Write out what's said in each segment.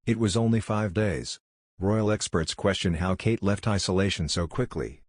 It was only 5 days. Royal experts question how Kate left isolation so quickly.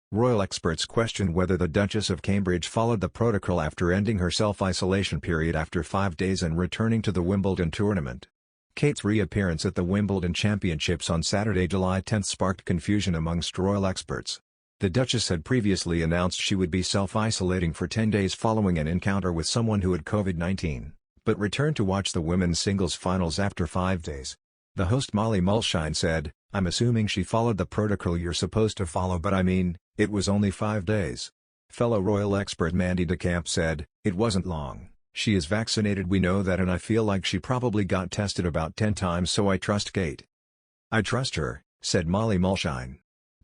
Royal experts question whether the Duchess of Cambridge followed the protocol after ending her self-isolation period after 5 days and returning to the Wimbledon tournament. Kate's reappearance at the Wimbledon Championships on Saturday, July 10 sparked confusion amongst royal experts. The Duchess had previously announced she would be self-isolating for 10 days following an encounter with someone who had COVID-19, but returned to watch the women's singles finals after 5 days. The host Molly Mulshine said, "I'm assuming she followed the protocol you're supposed to follow, but I mean, it was only 5 days." Fellow royal expert Mandy de Camp said, "It wasn't long. She is vaccinated, we know that, and I feel like she probably got tested about 10 times, so I trust Kate." "I trust her," said Molly Mulshine.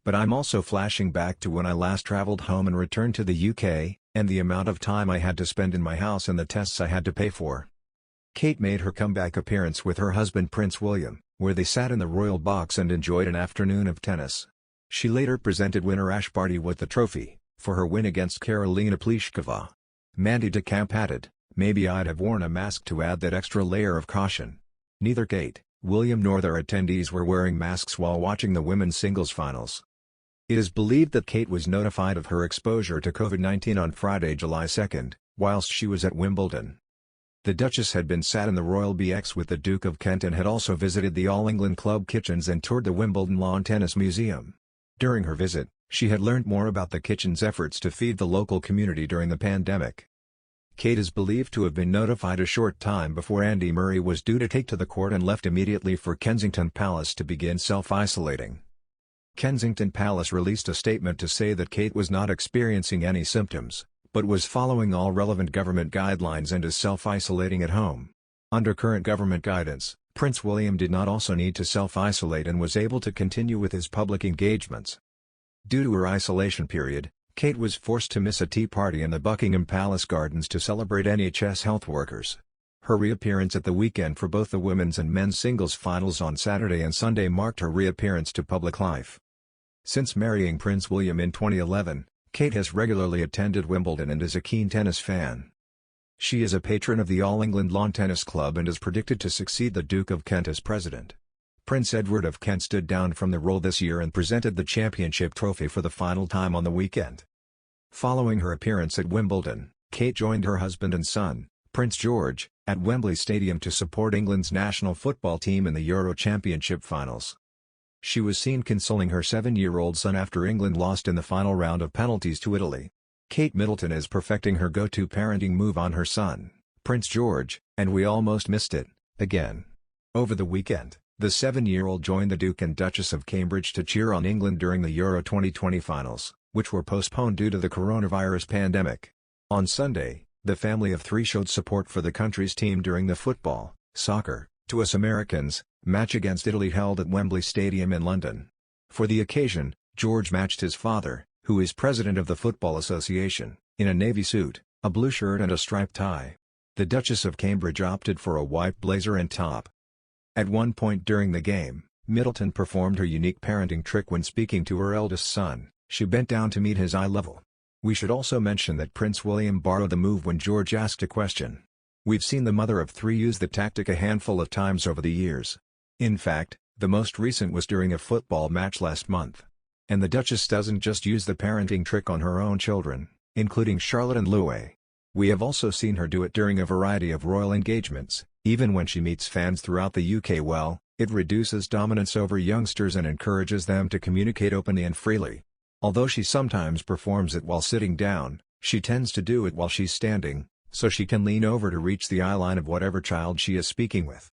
"But I'm also flashing back to when I last traveled home and returned to the UK, and the amount of time I had to spend in my house and the tests I had to pay for." Kate made her comeback appearance with her husband Prince William, where they sat in the royal box and enjoyed an afternoon of tennis. She later presented winner Ash Barty with the trophy, for her win against Karolina Pliskova. Mandy de Camp added, "Maybe I'd have worn a mask to add that extra layer of caution." Neither Kate, William nor their attendees were wearing masks while watching the women's singles finals. It is believed that Kate was notified of her exposure to COVID-19 on Friday, July 2, whilst she was at Wimbledon. The Duchess had been sat in the Royal BX with the Duke of Kent and had also visited the All England Club kitchens and toured the Wimbledon Lawn Tennis Museum. During her visit, she had learned more about the kitchen's efforts to feed the local community during the pandemic. Kate is believed to have been notified a short time before Andy Murray was due to take to the court and left immediately for Kensington Palace to begin self-isolating. Kensington Palace released a statement to say that Kate was not experiencing any symptoms, but was following all relevant government guidelines and is self-isolating at home. Under current government guidance, Prince William did not also need to self-isolate and was able to continue with his public engagements. Due to her isolation period, Kate was forced to miss a tea party in the Buckingham Palace Gardens to celebrate NHS health workers. Her reappearance at the weekend for both the women's and men's singles finals on Saturday and Sunday marked her reappearance to public life. Since marrying Prince William in 2011, Kate has regularly attended Wimbledon and is a keen tennis fan. She is a patron of the All England Lawn Tennis Club and is predicted to succeed the Duke of Kent as president. Prince Edward of Kent stood down from the role this year and presented the championship trophy for the final time on the weekend. Following her appearance at Wimbledon, Kate joined her husband and son, Prince George, at Wembley Stadium to support England's national football team in the Euro Championship finals. She was seen consoling her 7-year-old son after England lost in the final round of penalties to Italy. Kate Middleton is perfecting her go-to parenting move on her son, Prince George, and we almost missed it, again. Over the weekend, the 7-year-old joined the Duke and Duchess of Cambridge to cheer on England during the Euro 2020 finals, which were postponed due to the coronavirus pandemic. On Sunday, the family of 3 showed support for the country's team during the football, soccer, to us Americans, match against Italy held at Wembley Stadium in London. For the occasion, George matched his father, who is president of the Football Association, in a navy suit, a blue shirt and a striped tie. The Duchess of Cambridge opted for a white blazer and top. At one point during the game, Middleton performed her unique parenting trick when speaking to her eldest son. She bent down to meet his eye level. We should also mention that Prince William borrowed the move when George asked a question. We've seen the mother of 3 use the tactic a handful of times over the years. In fact, the most recent was during a football match last month. And the Duchess doesn't just use the parenting trick on her own children, including Charlotte and Louis. We have also seen her do it during a variety of royal engagements, even when she meets fans throughout the UK. Well, it reduces dominance over youngsters and encourages them to communicate openly and freely. Although she sometimes performs it while sitting down, she tends to do it while she's standing, so she can lean over to reach the eye line of whatever child she is speaking with.